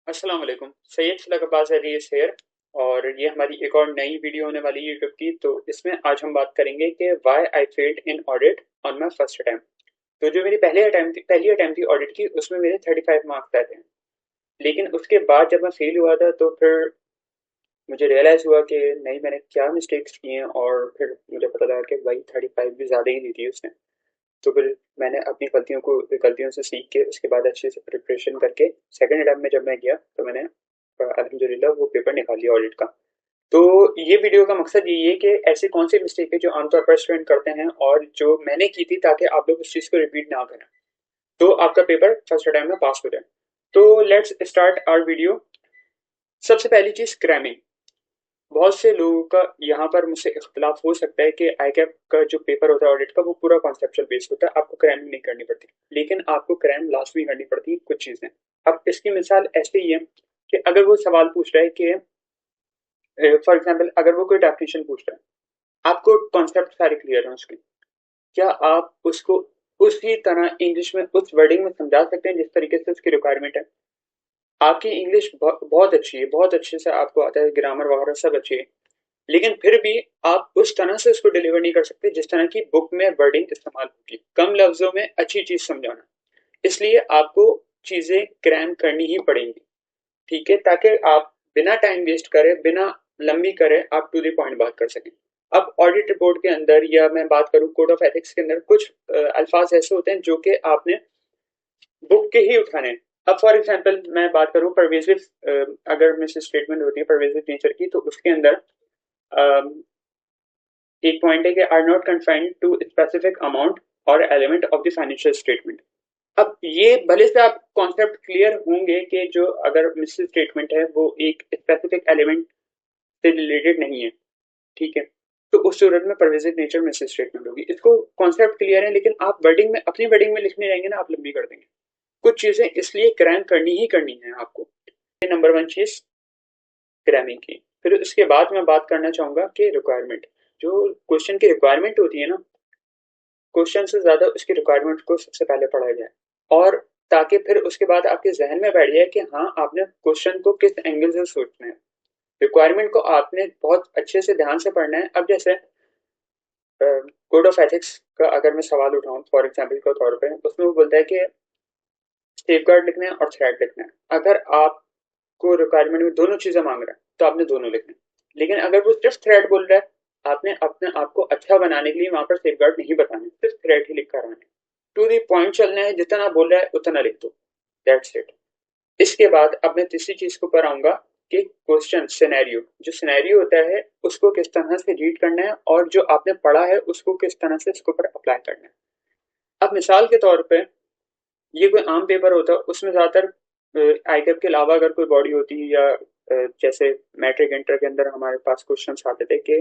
अस्सलाम वालेकुम। सैयद शुलक अब्बास अलीस हेयर और ये हमारी एक और नई वीडियो होने वाली है यूट्यूब की। तो इसमें आज हम बात करेंगे कि why I failed in audit on my first attempt. तो जो मेरी पहली अटेम्प्ट थी ऑडिट की, उसमें मेरे 35 मार्क्स आए थे। लेकिन उसके बाद जब मैं फेल हुआ था तो फिर मुझे रियलाइज़ हुआ कि नहीं, मैंने क्या मिस्टेक्स की हैं, और फिर मुझे पता लगा कि भाई 35 भी ज़्यादा ही दी थी उसने। तो फिर मैंने अपनी गलतियों से सीख के उसके बाद अच्छे से प्रिपरेशन करके सेकंड अटेम्प्ट में जब मैं गया तो मैंने अल्हम्दुलिल्लाह वो पेपर निकाल लिया ऑडिट का। तो ये वीडियो का मकसद यही है कि ऐसे कौन सी मिस्टेक है जो आमतौर पर स्टूडेंट करते हैं और जो मैंने की थी, ताकि आप लोग उस चीज़ को रिपीट ना करें, तो आपका पेपर फर्स्ट अटेम्प्ट में पास हो जाए। तो लेट्स स्टार्ट आवर वीडियो। सबसे पहली चीज़, क्रैमिंग। बहुत से लोगों का यहाँ पर मुझसे इख्तिलाफ हो सकता है कि आई कैप का जो पेपर होता है ऑडिट का, वो पूरा कॉन्सेप्चुअल बेस्ड होता है, आपको क्रैमिंग नहीं करनी पड़ती। लेकिन आपको क्रैम लास्ट में करनी पड़ती है कुछ चीज़ें। अब इसकी मिसाल ऐसे ही है कि अगर वो सवाल पूछ रहा है कि फॉर एग्जाम्पल अगर वो कोई डेफिनेशन पूछ रहा है, आपको कॉन्सेप्ट सारे क्लियर हैं उसके, क्या आप उसको उसी तरह इंग्लिश में उस वर्डिंग में समझा सकते हैं जिस तरीके से उसकी रिक्वायरमेंट है? आपकी इंग्लिश बहुत अच्छी है, बहुत अच्छे से आपको आता है, ग्रामर वगैरह सब अच्छी है, लेकिन फिर भी आप उस तरह से उसको डिलीवर नहीं कर सकते जिस तरह की बुक में वर्डिंग इस्तेमाल होगी, कम लफ्जों में अच्छी चीज समझाना। इसलिए आपको चीजें क्रैम करनी ही पड़ेंगी, ठीक है, ताकि आप बिना टाइम वेस्ट करे, बिना लंबी करे, आप टू द पॉइंट बात कर सकें। अब ऑडिट रिपोर्ट के अंदर, या मैं बात करूं कोड ऑफ एथिक्स के अंदर, कुछ अल्फाज ऐसे होते हैं जो कि आपने बुक के ही उठाने हैं। अब फॉर एग्जांपल मैं बात करूं परवेजिव, अगर मिस स्टेटमेंट होती है परवेजिव नेचर की, तो उसके अंदर अम, एक पॉइंट है कि are not confined to specific amount और element of the financial statement. अब ये भले से आप कॉन्सेप्ट क्लियर होंगे कि जो अगर मिस स्टेटमेंट है वो एक स्पेसिफिक एलिमेंट से रिलेटेड नहीं है, ठीक है, तो उस सूरत में परवेजिव नेचर मिस स्टेटमेंट होगी। इसको कॉन्सेप्ट क्लियर है, लेकिन आप वर्डिंग में, अपनी वर्डिंग में लिखने जाएंगे ना, आप लंबी कर देंगे। कुछ चीजें इसलिए क्रैम करनी ही करनी है आपको। नंबर वन चीज क्रैमिंग की। फिर उसके बाद मैं बात करना चाहूंगा कि रिक्वायरमेंट, जो क्वेश्चन की रिक्वायरमेंट होती है ना, क्वेश्चन से ज्यादा उसकी रिक्वायरमेंट को सबसे पहले पढ़ा जाए, और ताकि फिर उसके बाद आपके जहन में बैठ जाए कि हाँ, आपने क्वेश्चन को किस एंगल से सोचना है। रिक्वायरमेंट को आपने बहुत अच्छे से ध्यान से पढ़ना है। अब जैसे कोड ऑफ एथिक्स का अगर मैं सवाल उठाऊं फॉर एग्जाम्पल के तौर पे, उसमें वो बोलता है कि सेफगार्ड लिखना है और थ्रेट लिखना है। अगर आपको रिक्वायरमेंट में दोनों चीजें मांग रहा है तो आपने दोनों लिखना है। लेकिन अगर वो सिर्फ थ्रेट बोल रहा है, आपने अपने आप को अच्छा बनाने के लिए वहां पर सेफगार्ड नहीं बताना, सिर्फ थ्रेट ही लिख कर आना है। टू दी पॉइंट चलना है, जितना बोल रहा है उतना लिख दो, दैट्स इट। इसके बाद अब मैं तीसरी चीज के ऊपर आऊंगा कि क्वेश्चन सिनेरियो, जो सिनेरियो होता है उसको किस तरह से रीड करना है, और जो आपने पढ़ा है उसको किस तरह से इसके ऊपर अप्लाई करना है। अब मिसाल के तौर पे, ये कोई आम पेपर होता है, उसमें ज्यादातर आईकैप के अलावा अगर कोई बॉडी होती है, या जैसे मैट्रिक इंटर के अंदर हमारे पास क्वेश्चन आते थे कि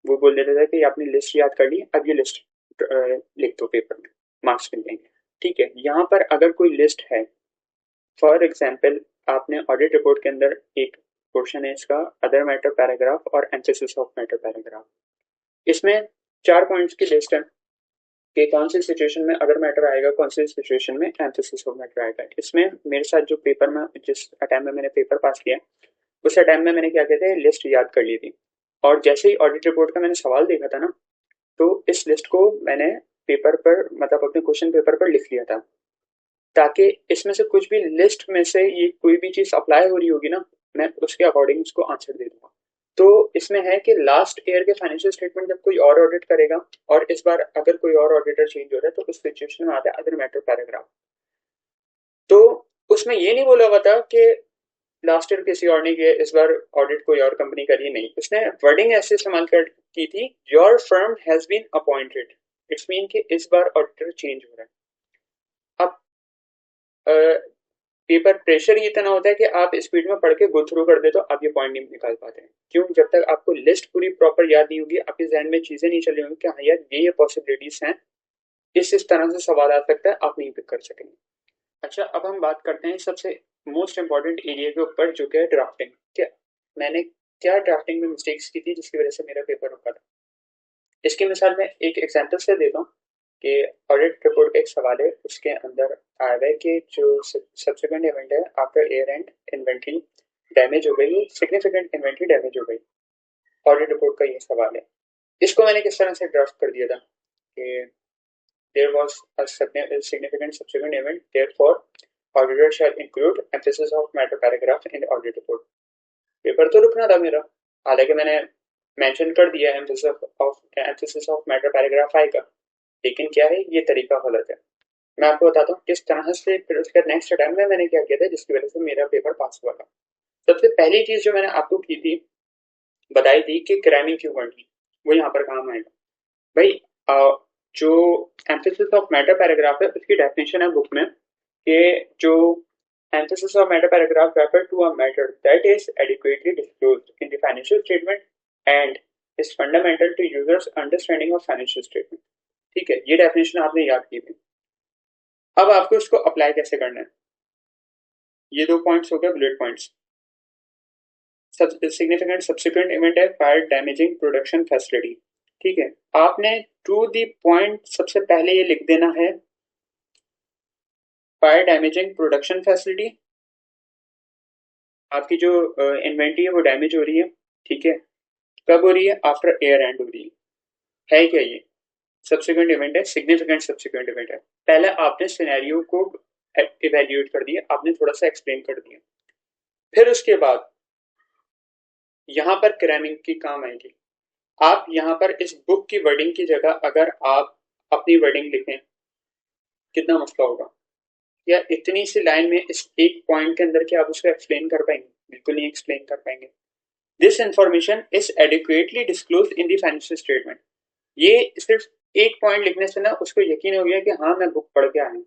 वो बोल देते थे कि आपने लिस्ट याद कर ली, अब ये लिस्ट लिख दो पेपर में, मार्क्स मिल जाएंगे। ठीक है, यहाँ पर अगर कोई लिस्ट है, फॉर एग्जाम्पल आपने ऑडिट रिपोर्ट के अंदर एक पोर्शन है इसका, अदर मैटर पैराग्राफ और एम्फेसिस ऑफ मैटर पैराग्राफ। इसमें 4 पॉइंट्स की लिस्ट है कि कौन सी सिचुएशन में अदर मैटर आएगा, कौन सी सिचुएशन में एम्फेसिस ऑफ मैटर आएगा। इसमें मेरे साथ जो पेपर में, जिस टाइम में मैंने पेपर पास किया, उस टाइम में मैंने क्या कहते हैं, लिस्ट याद कर ली थी। और जैसे ही ऑडिट रिपोर्ट का मैंने सवाल देखा था ना, तो इस लिस्ट को मैंने पेपर पर, मतलब अपने क्वेश्चन पेपर पर लिख लिया था, ताकि इसमें से कुछ भी लिस्ट में से ये कोई भी चीज अप्लाई हो रही होगी ना, मैं उसके अकॉर्डिंग उसको आंसर दे दूंगा। तो इसमें है कि लास्ट ईयर के फाइनेंशियल स्टेटमेंट जब कोई और ऑडिट करेगा, और इस बार अगर कोई और ऑडिटर चेंज हो रहा है, तो उस सिचुएशन में आता है अदर मैटर पैराग्राफ। तो उसमें ये नहीं बोला हुआ था कि लास्ट ईयर किसी और ने किया, इस बार ऑडिट कोई और कंपनी करी, नहीं, उसने वर्डिंग ऐसे इस्तेमाल कर की थी, your firm has been appointed. It's mean कि इस बार ऑडिटर चेंज हो रहा है। अब पेपर प्रेशर ही इतना होता है कि आप स्पीड में पढ़ के गो थ्रू कर दे तो आप ये पॉइंट नहीं निकाल पाते हैं। क्यों? जब तक आपको लिस्ट पूरी प्रॉपर याद नहीं होगी, आपके जहन में चीजें नहीं चली होंगी कि हाँ यार, ये पॉसिबिलिटीज हैं, इस तरह से सवाल आ सकता है, आप नहीं पिक कर सकेंगे। अच्छा, अब हम बात करते हैं सबसे मोस्ट इंपॉर्टेंट एरिया के ऊपर, जो कि है ड्राफ्टिंग। क्या मैंने क्या ड्राफ्टिंग में मिस्टेक्स की थी जिसकी वजह से मेरा पेपर रुका था? इसकी मिसाल मैं एक एग्जाम्पल से देता हूँ कि ऑडिट रिपोर्ट का एक सवाल है, उसके अंदर आया है कि जो सब्सिक्वेंट इवेंट है after year and inventory damage हो गई, सिग्निफिकेंट इन्वेंट्री डैमेज हो गई। ऑडिट रिपोर्ट का ये सवाल है। इसको मैंने किस तरह से ड्राफ्ट कर दिया था कि there was a significant subsequent event, therefore auditor shall include emphasis of matter paragraph in the audit report। Paper तो रुकना था मेरा, हालांकि मैंने मेंशन कर दिया emphasis of matter paragraph आएगा, लेकिन क्या है ये तरीका गलत है। मैं आपको बताता हूँ किस तरह से फिर उसके नेक्स्ट अटेम्प्ट में मैंने क्या किया था जिसकी वजह से मेरा पेपर पास हुआ था। सबसे पहली चीज जो मैंने आपको की थी, बताई थी कि क्रैमिंग क्यों करनी, वो यहाँ पर काम आएगा। भाई जो एम्फेसिस ऑफ मैटर पैराग्राफ है उसकी डेफिनेशन है बुक में कि जो emphasis of matter paragraph refer to a matter that is adequately disclosed in the financial statement and is fundamental to users understanding of financial statement। ठीक है, ये definition आपने याद की थी। अब आपको इसको अप्लाई कैसे करना है, ये दो पॉइंट्स हो गए bullet points. Significant subsequent event है फायर डैमेजिंग प्रोडक्शन फैसिलिटी। ठीक है, आपने टू द पॉइंट सबसे पहले ये लिख देना है फायर डैमेजिंग प्रोडक्शन फैसिलिटी। आपकी जो इन्वेंट्री है वो डैमेज हो रही है, ठीक है, कब हो रही है, आफ्टर ईयर एंड हो रही है क्या ये सब्सिक्वेंट इवेंट है, सिग्निफिकेंट सब्सिक्वेंट इवेंट है। पहले आपने सिनेरियो को इवेल्युएट कर दिया, आपने थोड़ा सा एक्सप्लेन कर दिया, फिर उसके बाद यहां पर क्रैमिंग की काम आएगी। आप यहां पर इस बुक की वर्डिंग की जगह अगर आप अपनी वर्डिंग लिखें, कितना मसला होगा, या इतनी सी लाइन में इस एक पॉइंट के अंदर क्या आप उसको एक्सप्लेन कर पाएंगे, बिल्कुल नहीं एक्सप्लेन कर पाएंगे। This information is adequately disclose in the financial statement. ये सिर्फ एक पॉइंट लिखने से ना उसको यकीन हो गया कि हाँ मैं बुक पढ़ के आया हूँ,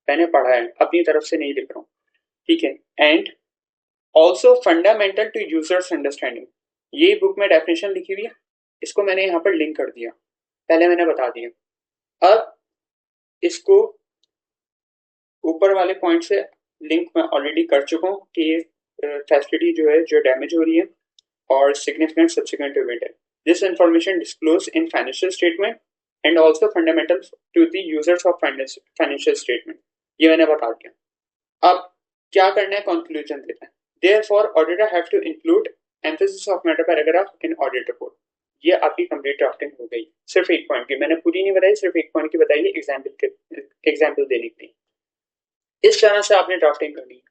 मैंने पढ़ा है, अपनी तरफ से नहीं लिख रहा हूँ, ठीक है। And also fundamental to users understanding, ये बुक में डेफिनेशन लिखी हुई है, इसको मैंने यहाँ पर लिंक कर दिया, पहले मैंने बता दिया। अब इसको ऊपर वाले पॉइंट से लिंक मैं ऑलरेडी कर चुका हूँ कि ये फैसिलिटी जो है जो डैमेज हो रही है और सिग्निफिकेंट सब्सिक्वेंट इवेंट है। This information disclose in financial statement and also fundamental to the users of financial statement, ये मैंने बता दिया। अब क्या करना है, कंक्लूजन देते हैं। Therefore auditor have to include emphasis of matter paragraph in audit report. ये आपकी कंप्लीट ड्राफ्टिंग हो गई, सिर्फ एक पॉइंट की, मैंने पूरी नहीं बताई, सिर्फ एक पॉइंट की बताई है एग्जाम्पल देने के लिए। इस तरह से आपने ड्राफ्टिंग करनी है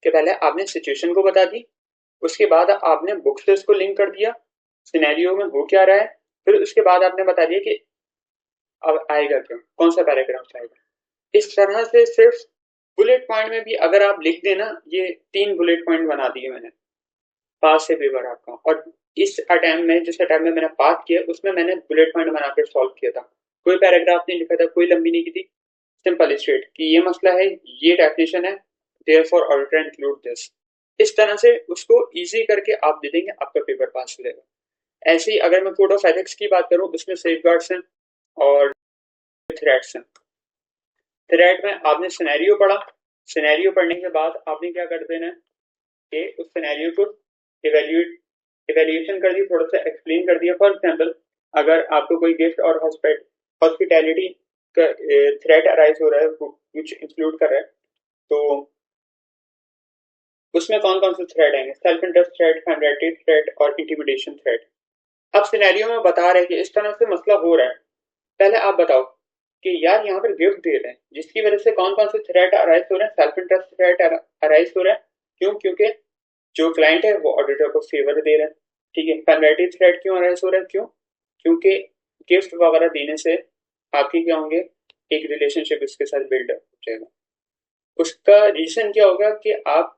कि पहले आपने सिचुएशन को बता दी, उसके बाद आपने बुक से उसको लिंक कर दिया, सिनेरियो में हो क्या रहा है, फिर उसके बाद आपने बता दिया कि अब आएगा क्यों, कौन सा पैराग्राफ आएगा। इस तरह से सिर्फ बुलेट पॉइंट में भी अगर आप लिख देना, ये 3 बुलेट पॉइंट बना दिए मैंने, पास से पेपर आपका। और इस अटैम्प्ट में, जिस अटैम्प्ट में मैंने पास किया उसमें मैंने बुलेट पॉइंट बनाकर सॉल्व किया था, कोई पैराग्राफ नहीं लिखा था, कोई लंबी नहीं की थी, सिंपल स्ट्रेट कि ये मसला है, ये डेफिनेशन है, देयरफॉर ऑडिटर इंक्लूड दिस। इस तरह से उसको इजी करके आप दे देंगे, आपका पेपर पास हो जाएगा। ऐसे ही अगर मैं कोड ऑफ एथिक्स की बात करूं, उसमें सेफगार्ड्स हैं और थ्रेट्स हैं। थ्रेट में आपने सिनेरियो पढ़ा, सिनेरियो पढ़ने के बाद आपने क्या कर देना है कि उस सिनेरियो को इवेल्युएशन कर दी, थोड़ा सा एक्सप्लेन कर दिया। फॉर एग्जांपल अगर आपको कोई गिफ्ट और हॉस्पिटैलिटी का थ्रेट अराइज हो रहा है, कुछ इंक्लूड कर रहा है, तो उसमें कौन कौन से थ्रेट आएंगे, self interest threat, familiarity threat और इंटिमिडेशन थ्रेट। अब सिनेरियो में बता रहे हैं कि इस तरह से मसला हो रहा है, पहले आप बताओ कि यार यहाँ पर गिफ्ट दे रहे हैं जिसकी वजह से कौन कौन से थ्रेट अराइज हो रहे हैं, सेल्फ इंटरेस्ट थ्रेट अराइज हो रहा है, क्यों, क्योंकि जो क्लाइंट है वो ऑडिटर को फेवर दे रहा है, ठीक है। फैमिलियरिटी थ्रेट क्यों अराइज हो रहा है, क्यों, क्योंकि गिफ्ट वगैरह देने से आपकी क्या होंगे, एक रिलेशनशिप इसके साथ बिल्ड हो जाएगा। उसका रीजन क्या होगा कि आप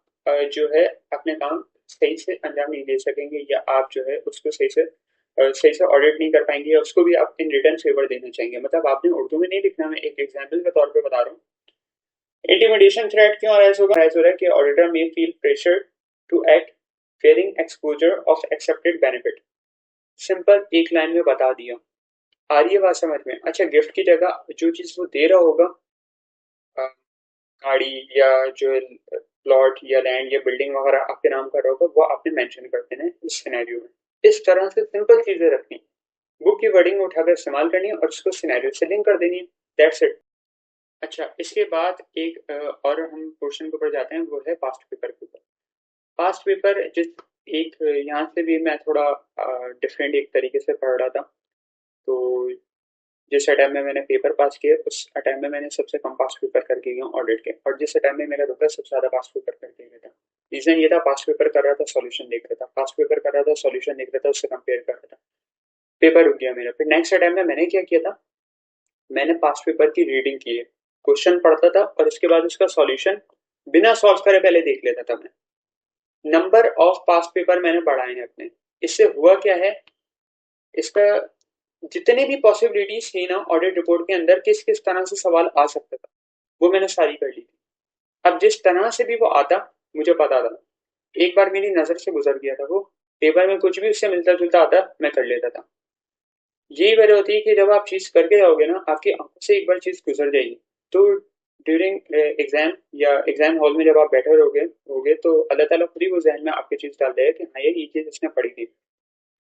जो है अपने काम सही से अंजाम नहीं दे सकेंगे, या आप जो है उसको सही से ऑडिट नहीं कर पाएंगे, या उसको भी आप इन रिटर्न फेवर देना चाहेंगे। मतलब आपने उर्दू में नहीं लिखना, मैं एक एग्जाम्पल के तौर पे बता रहा हूँ। इंटिमिडेशन थ्रेट क्यों अराइज हो रहा है कि auditor may feel pressure to act fearing exposure of accepted benefit. Simple एक लाइन में बता दिया, आ रही है बात समझ में। अच्छा, गिफ्ट की जगह जो चीज वो दे रहा होगा, गाड़ी या जो प्लॉट या लैंड या बिल्डिंग वगैरह आपके नाम का होगा, वो आपने मेंशन कर देना है इस सिनेरियो में। इस तरह से सिंपल चीजें रखनी, बुक की वर्डिंग उठाकर इस्तेमाल करनी है और उसको सिनेरियो से लिंक कर देनी है, दैट्स इट। अच्छा, इसके बाद एक और हम पोर्शन के ऊपर जाते हैं, वो है पास्ट पेपर के ऊपर। पास्ट पेपर जिस एक यहाँ से भी मैं थोड़ा डिफरेंट एक तरीके से पढ़ रहा था। तो जिस अटैम्प में मैंने पेपर पास किया उस अटैम्प में मैंने सबसे कम पास्ट पेपर करके गया ऑडिट के, और जिस अटैम्प में मेरा रुका सबसे ज़्यादा पास्ट पेपर करके गया था। रीज़न ये था, पास्ट पेपर कर रहा था, सॉल्यूशन देख रहा था, पास्ट पेपर कर रहा था, सॉल्यूशन देख रहा था, उससे कंपेयर कर रहा था, पेपर रुक गया मेरा। फिर नेक्स्ट अटैम्प में मैंने क्या किया था, मैंने पास्ट पेपर की रीडिंग की है, क्वेश्चन पढ़ता था और उसके बाद उसका सॉल्यूशन बिना सॉल्व करे पहले देख लेता था मैं। नंबर ऑफ पास्ट पेपर मैंने बढ़ाए हैं अपने। इससे हुआ क्या है, इसका जितने भी पॉसिबिलिटीज थी ना ऑडिट रिपोर्ट के अंदर, किस किस तरह से सवाल आ सकता था, वो मैंने सारी कर ली थी। अब जिस तरह से भी वो आता मुझे पता था, एक बार मेरी नजर से गुजर गया था वो, पेपर में कुछ भी उससे मिलता जुलता आता मैं कर लेता था। यही वजह होती है कि जब आप चीज करके जाओगे ना, आपकी आंखों से एक बार चीज गुजर जाएगी, तो ड्यूरिंग एग्जाम या एग्जाम हॉल में जब आप बैठे रहोगे होगे तो अल्लाह ताला खुद ही वो जहन में आपकी चीज डाल देगा कि हाँ ये चीज इसने पढ़ी थी।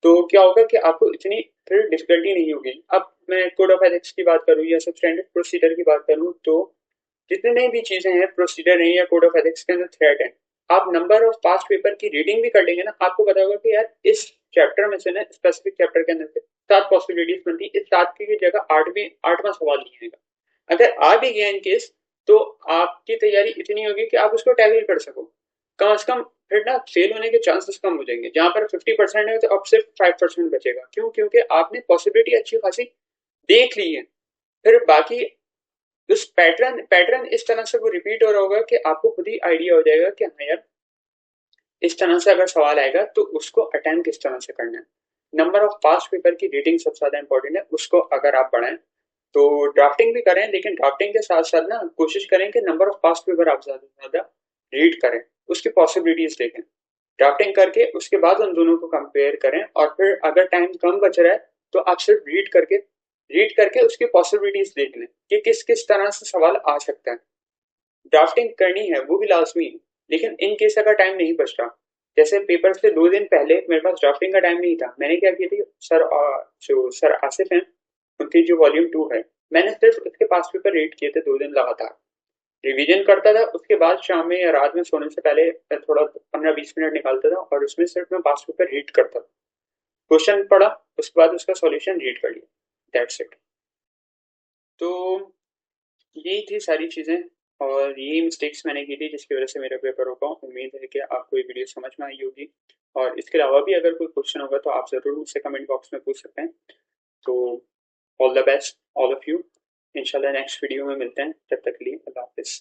तो क्या होगा कि आपको इतनी फिर डिफिकल्टी नहीं होगी। अब मैं कोड ऑफ एथिक्स की बात करूँ या सब स्टैंडर्ड प्रोसीजर की बात करूँ, तो जितने भी चीजें हैं प्रोसीजर हैं या कोड ऑफ एथिक्स के अंदर थ्रेट है, आप नंबर ऑफ पास्ट पेपर की रीडिंग भी कर लेंगे ना, आपको पता होगा कि यार इस चैप्टर में से ना, स्पेसिफिक चैप्टर के अंदर से 7 पॉसिबिलिटीज बनती है, इस 7 की जगह 8वां सवाल नहीं आएगा। अगर आ भी गया इन केस, तो आपकी तैयारी इतनी होगी कि आप उसको टैकल कर सको। कम से कम फिर ना फेल होने के चांसेस कम हो जाएंगे। जहां पर 50% है तो अब सिर्फ 5% बचेगा। क्यों? क्योंकि आपने पॉसिबिलिटी अच्छी खासी देख ली है। फिर बाकी उस पैटर्न पैटर्न इस तरह से वो रिपीट हो रहा होगा कि आपको खुद ही आइडिया हो जाएगा कि हाँ यार, इस तरह से अगर सवाल आएगा तो उसको अटेम्प्ट किस तरह से करना है। नंबर ऑफ पास्ट पेपर की रीडिंग सबसे ज्यादा इंपॉर्टेंट है, उसको अगर आप बढ़ाएं तो ड्राफ्टिंग भी करें, लेकिन ड्राफ्टिंग के साथ साथ ना कोशिश करें कि नंबर ऑफ पास्ट पेपर आप ज्यादा से ज्यादा रीड करें, उसकी पॉसिबिलिटीज देखें। ड्राफ्टिंग करके उसके बाद उन दोनों को कंपेयर करें, और फिर अगर टाइम कम बच रहा है तो आप सिर्फ रीड करके उसकी पॉसिबिलिटीज देख लें कि किस किस तरह से सवाल आ सकता है। ड्राफ्टिंग करनी है वो भी लाजमी है, लेकिन इन केस अगर टाइम नहीं बच रहा, जैसे पेपर से 2 दिन पहले मेरे पास ड्राफ्टिंग का टाइम नहीं था, मैंने क्या किया थी, जो सर आसिफ हैं उनकी जो वॉल्यूम 2 है, मैंने सिर्फ उसके पास पेपर रीड किए थे 2 दिन लगातार। रिवीजन करता था, उसके बाद शाम में या रात में सोने से पहले थोड़ा 15-20 मिनट निकालता था और उसमें सिर्फ मैं पास पेपर रीड करता था, क्वेश्चन पढ़ा, उसके बाद उसका सॉल्यूशन रीड कर लिया, दैट्स इट। तो यही थी सारी चीज़ें, और यही मिस्टेक्स मैंने की थी जिसकी वजह से मेरा पेपर रोका। उम्मीद है कि आपको ये वीडियो समझ में आई होगी, और इसके अलावा भी अगर कोई क्वेश्चन होगा तो आप ज़रूर मुझसे कमेंट बॉक्स में पूछ सकते हैं। तो all the best all of you, इंशाल्लाह नेक्स्ट वीडियो में मिलते हैं, तब तक के लिए अल्लाह हाफिज़।